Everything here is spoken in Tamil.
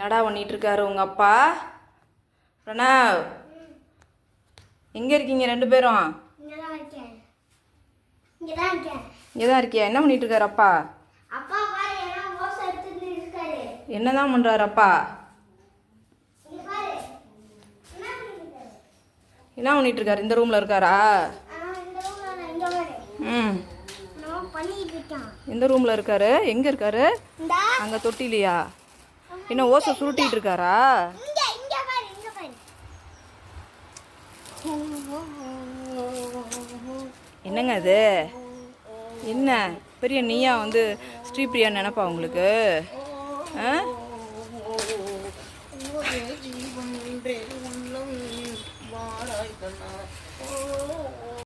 என்னடா பண்ணிட்டு இருக்காரு உங்க அப்பா? பிரணவ், எங்க இருக்கீங்க ரெண்டு பேரும்? இங்கே தான் இருக்கியா? என்ன பண்ணிட்டு இருக்காரு அப்பா? என்னதான் பண்றாரு அப்பா? என்ன பண்ணிட்டு இருக்காரு? இந்த ரூம்ல இருக்காரா? ம், இந்த ரூம்ல இருக்காரு. எங்க இருக்காரு? அங்க தொட்டிலையா? என்ன ஓசை சுருட்டிட்டு இருக்காரா? என்னங்க அது? என்ன பெரிய நீயா வந்து ஸ்ரீபிரியா நினைப்பா உங்களுக்கு? ஆ